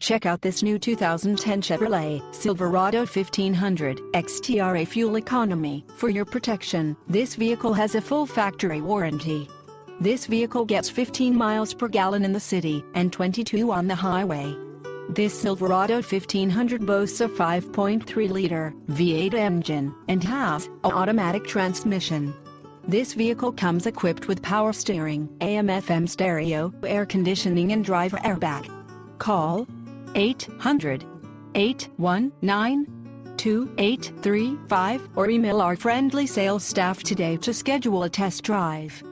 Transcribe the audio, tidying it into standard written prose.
Check out this new 2010 Chevrolet Silverado 1500 XTRA fuel economy. For your protection, this vehicle has a full factory warranty. This vehicle gets 15 miles per gallon in the city and 22 on the highway. This Silverado 1500 boasts a 5.3-liter V8 engine and has an automatic transmission. This vehicle comes equipped with power steering, AM/FM stereo, air conditioning and driver airbag. Call 800-819-2835 or email our friendly sales staff today to schedule a test drive.